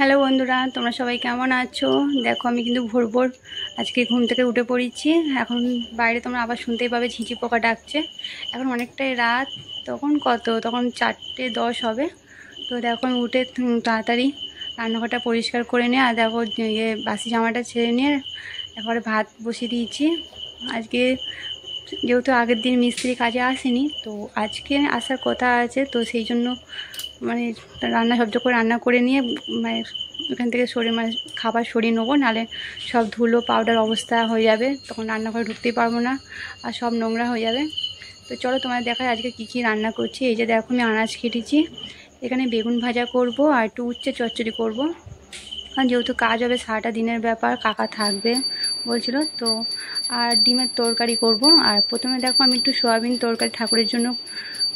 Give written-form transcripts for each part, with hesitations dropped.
Hello বন্ধুরা, তোমরা সবাই কেমন আছো? দেখো আমি কিন্তু ভোর ভোর আজকে ঘুম থেকে উঠে পড়েছি। এখন বাইরে তোমরা আবার শুনতেই পাবে ঝিঁঝি পোকা ডাকছে। এখন অনেকটাই রাত, তখন 4:10 হবে। তো দেখো আমি উঠে তাড়াতাড়ি রান্নাঘরটা পরিষ্কার করে নিয়ে আর দেখো বাসি জামাটা ছেড়ে নিয়ে একবারে ভাত বসিয়ে দিয়েছি। আজকে যেহেতু আগের দিন মিস্ত্রি কাজে আসেনি, তো আজকে আসার কথা আছে, তো সেই জন্য মানে সহ্য করে রান্না করে নিয়ে মানে এখান থেকে খাবার সরিয়ে নেবো, নাহলে সব ধুলো পাউডার অবস্থা হয়ে যাবে, তখন রান্নাঘরে ঢুকতেই পারবো না আর সব নোংরা হয়ে যাবে। তো চলো তোমাদের দেখায় আজকে কী রান্না করছি। এই যে দেখো আমি আনাজ কেটেছি, এখানে বেগুন ভাজা করব আর একটু উচ্ছে চচ্চড়ি করব, কারণ যেহেতু কাজ হবে সারাটা দিনের ব্যাপার, কাকা থাকবে বলছিল তো। আর ডিমের তরকারি করব। আর প্রথমে দেখো আমি একটু সয়াবিন তরকারি ঠাকুরের জন্য,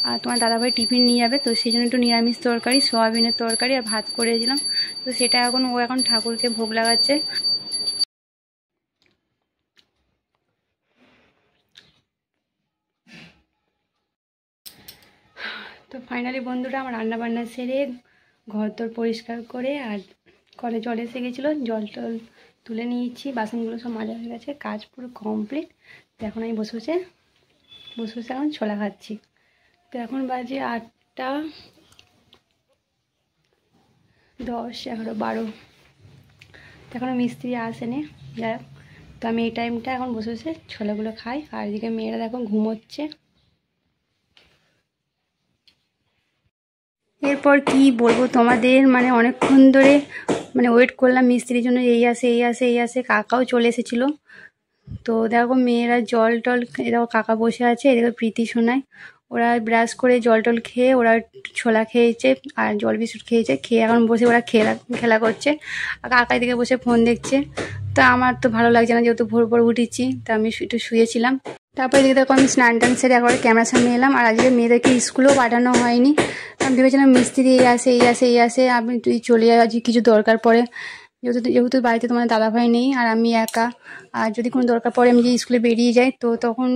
আর তোমার দাদাভাই টিফিন নিয়ে যাবে, তো সেই জন্য একটু নিরামিষ তরকারি, সয়াবিনের তরকারি আর ভাত করে দিলাম। তো সেটা এখন ঠাকুরকে ভোগ লাগাচ্ছে। তো ফাইনালি বন্ধুরা আমার রান্নাবান্না সেরে ঘর দর পরিষ্কার করে আর কলে জল এসে গেছিলো, জল টল তুলে নিয়েছি, বাসনগুলো সব মাজা হয়ে গেছে, কাজ পুরো কমপ্লিট। তো এখন আমি বসে বসে এখন ছোলা খাচ্ছি। তো এখন বাজে 8:10, 11, 12। তো এখনও মিস্ত্রি আসেনি, যাই হোক। তো আমি এই টাইমটা এখন বসে বসে ছোলাগুলো খাই। আর এদিকে মেয়েরা দেখো ঘুমোচ্ছে। এরপর কি বলবো তোমাদের, মানে অনেকক্ষণ ধরে ওয়েট করলাম মিস্ত্রির জন্য, এই আসে। কাকাও চলে এসেছিলো। তো দেখো মেয়েরা জল টল, দেখো কাকা বসে আছে, এদিকে প্রীতি শোনায়, ওরা ব্রাশ করে জল টল খেয়ে ওরা ছোলা খেয়েছে আর জল বিস্কুট খেয়েছে, খেয়ে এখন বসে ওরা খেলা করছে। আর কাকা এদিকে বসে ফোন দেখছে। তো আমার তো ভালো লাগছে না, যেহেতু ভোর ভোর উঠেছি, তো আমি একটু শুয়েছিলাম। তারপরে এদিকে দেখো আমি স্নান টান সেরে একবার ক্যামেরার সামনে এলাম। আর আজকে মেয়েদেরকে স্কুলেও পাঠানো হয়নি, আমি ভেবেছিলাম মিস্ত্রি এই আসে আমি তুই চলে যাই, আজকে কিছু দরকার পড়ে, যেহেতু বাড়িতে তোমার দাদাভাই নেই আর আমি একা, আর যদি কোনো দরকার পড়ে আমি যদি স্কুলে বেরিয়ে যাই তো তখন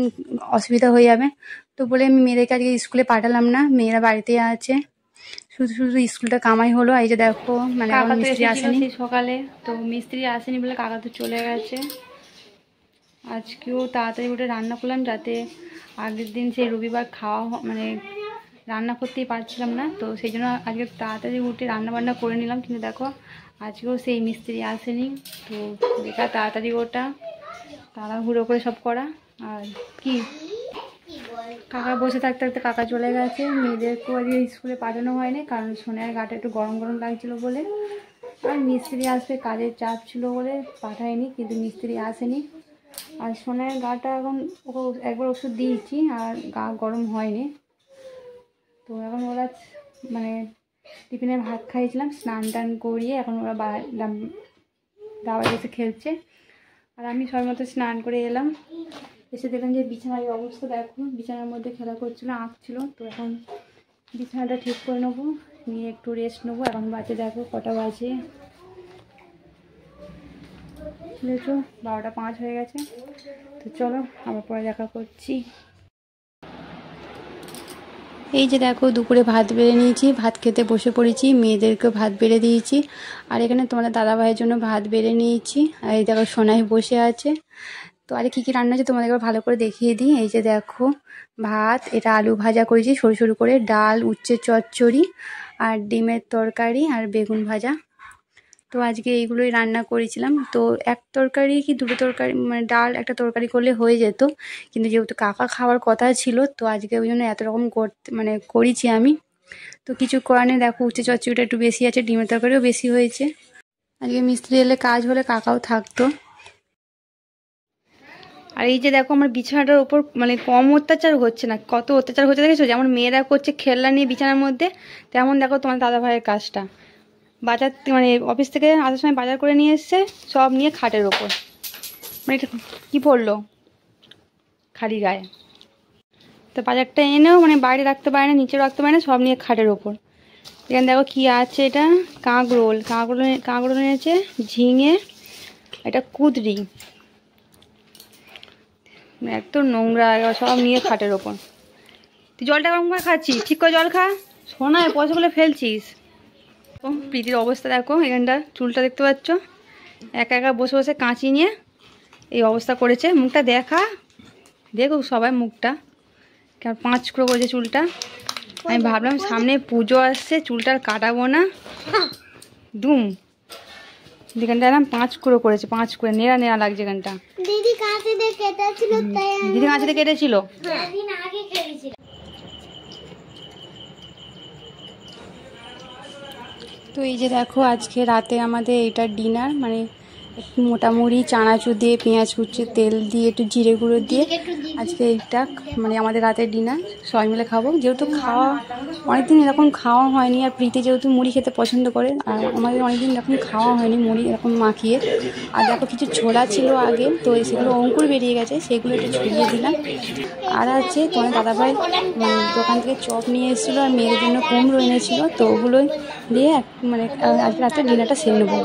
অসুবিধা হয়ে যাবে। তো বলে আমি মেয়েদেরকে আজকে স্কুলে পাঠালাম না, মেয়েরা বাড়িতেই আছে, শুধু শুধু স্কুলটা কামাই হলো। এই যে দেখো কাকা মিস্ত্রি আসেনি সকালে, তো মিস্ত্রি আসেনি বলে কাকা তো চলে গেছে। আজকেও তাড়াতাড়ি উঠে রান্না করলাম, যাতে আগের দিন সেই রবিবার রান্না করতেই পারছিলাম না, তো সেই জন্য আজকে তাড়াতাড়ি উঠে রান্না বান্না করে নিলাম। কিন্তু দেখো আজকেও সেই মিস্ত্রি আসেনি, তো বেকার তাড়াতাড়ি ওটা তাড়াহুড়ো করে সব করা। আর কি কাকা বসে থাকতে থাকতে কাকা চলে গেছে, মেয়েদেরকেও আজকে স্কুলে পাঠানো হয়নি, কারণ সোনার গাটা একটু গরম গরম লাগছিলো বলে, আর মিস্ত্রি আসবে কাজের চাপ ছিল বলে পাঠায়নি, কিন্তু মিস্ত্রি আসেনি। আর সোনার গাটা এখন ওকে একবার ওষুধ দিয়েছি আর গা গরম হয়নি। তো এখন ওরা টিফিনে ভাত খাইয়েছিলাম, স্নান টান করিয়ে এখন ওরা দাবায় বসে খেলছে। আর আমি সবার মতো স্নান করে এলাম, এসে দেখলাম যে বিছানার অবস্থা দেখো, বিছানার মধ্যে খেলা করছিলো, আঁকছিল। তো এখন বিছানাটা ঠিক করে নেবো, নিয়ে একটু রেস্ট নেবো। এখন বাজে দেখো কটা বাজে, বুঝেছো, 12টা 5 হয়ে গেছে। তো চলো আবার পরে দেখা করছি। এই যে দেখো দুপুরে ভাত বেড়ে নিয়েছি, ভাত খেতে বসে পড়েছি, মেয়েদেরকেও ভাত বেড়ে দিয়েছি। আর এখানে তোমাদের দাদাভাইয়ের জন্য ভাত বেড়ে নিয়েছি। আর এই দেখো সোনাই বসে আছে। তো আরে কী রান্না হচ্ছে তোমাদেরকে ভালো করে দেখিয়ে দিই। এই যে দেখো ভাত, এটা আলু ভাজা করেছি সরু সরু করে, ডাল, উচ্ছে চচ্চড়ি আর ডিমের তরকারি আর বেগুন ভাজা। তো আজকে এইগুলোই রান্না করেছিলাম। তো এক তরকারি কি দুটো তরকারি, ডাল একটা তরকারি করলে হয়ে যেত, কিন্তু যেহেতু কাকা খাওয়ার কথা ছিল, তো আজকে ওই জন্য এত রকম করেছি আমি। তো কিছু করার নেই, দেখো উচ্ছে চচ্চড়িটা একটু বেশি আছে, ডিমের তরকারিও বেশি হয়েছে। আজকে মিস্ত্রি এলে কাজ হলে কাকাও থাকতো। আর এই যে দেখো আমার বিছানাটার ওপর কম অত্যাচার হচ্ছে না, কত অত্যাচার হচ্ছে দেখেছো, যেমন মেয়েরা করছে খেলনা নিয়ে বিছানার মধ্যে, তেমন দেখো তোমার দাদা ভাইয়ের কাজটা। বাজার অফিস থেকে আসার সময় বাজার করে নিয়ে এসছে, সব নিয়ে খাটের ওপর, এটা কী পড়লো খালি গায়ে। তো বাজারটা এনেও বাইরে রাখতে পারে না, নিচে রাখতে পারে না, সব নিয়ে খাটের ওপর। এখানে দেখো কি আছে, এটা কাঁকরোল এনেছে, ঝিঙে, এটা কুদরি, এত নোংরা সব নিয়ে খাটের ওপর। তুই জলটা গরম করে খাচ্ছিস, ঠিক করে জল খা, শোনায় পয়সাগুলো ফেলছিস। প্রীতির অবস্থা দেখো, এখানটা চুলটা দেখতে পাচ্ছ, একা একা বসে বসে কাঁচি নিয়ে এই অবস্থা করেছে। মুখটা দেখা, দেখো সবাই মুখটা কেমন 5 করে করেছে চুলটা। আমি ভাবলাম সামনে পুজো আসছে, চুলটা আর কাটাবো না, দুম যেখানটা এলাম 5 করে করেছে, 5 করে নেড়া নেড়া লাগছে এখানটা। দিদি কাঁচি দিয়ে কেটেছিল, দিদি কাঁচি দিয়ে কেটেছিল। তো এই যে দেখো আজকে রাতে আমাদের এটা ডিনার, মানে মোটামুটি চানাচুর দিয়ে, পেঁয়াজ কুচি, তেল দিয়ে, একটু জিরে গুঁড়ো দিয়ে আজকে এইটা মানে আমাদের রাতের ডিনার সবাই মিলে খাবো। যেহেতু খাওয়া অনেকদিন এরকম খাওয়া হয়নি, আর প্রীতি যেহেতু মুড়ি খেতে পছন্দ করে, আর আমাদের অনেকদিন এরকম খাওয়া হয়নি মুড়ি এরকম মাখিয়ে। আর দেখো কিছু ছোলা ছিল আগে, তো সেগুলো অঙ্কুর বেরিয়ে গেছে, সেগুলো একটু ছড়িয়ে দিলাম। আর আছে তোমার দাদাভাই দোকান থেকে চপ নিয়ে এসেছিলো, আর মেয়ের জন্য কুমড়ো এনেছিলো, তো ওগুলোই দিয়ে মানে আজকে রাতে ডিনারটা সেরে নেবো।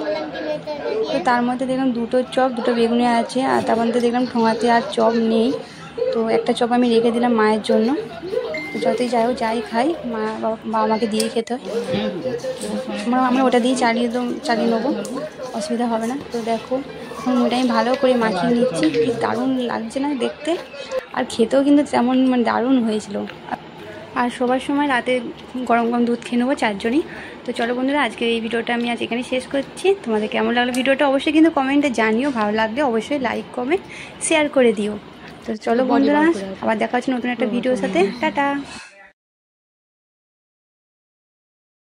তো তার মধ্যে দেখলাম 2টো চপ, 2টো বেগুনি আছে, আর তার মধ্যে দেখলাম ঠোঙাতে আর চপ নেই, তো একটা চপ আমি রেখে দিলাম মায়ের জন্য। তো যতই যাই হোক যাই খাই, বাবা মাকে দিয়েই খেতে হয়, আমরা ওটা দিয়ে চালিয়ে নেবো, অসুবিধা হবে না। তো দেখো ওটা আমি ভালো করে মাখিয়ে নিচ্ছি, কি দারুণ লাগছে না দেখতে, আর খেতেও কিন্তু তেমন মানে দারুণ হয়েছিল। আর সবার সময় রাতে গরম গরম দুধ খেয়ে নেবো 4 জনই। তো চলো বন্ধুরা, আজকের এই ভিডিওটা আমি আজ এখানে শেষ করছি। তোমাদের কেমন লাগলো ভিডিওটা অবশ্যই কিন্তু কমেন্টে জানিও, ভালো লাগলে অবশ্যই লাইক কমেন্ট শেয়ার করে দিও। তো চলো বন্ধুরা, আবার দেখা হচ্ছে নতুন একটা ভিডিওর সাথে, টাটা।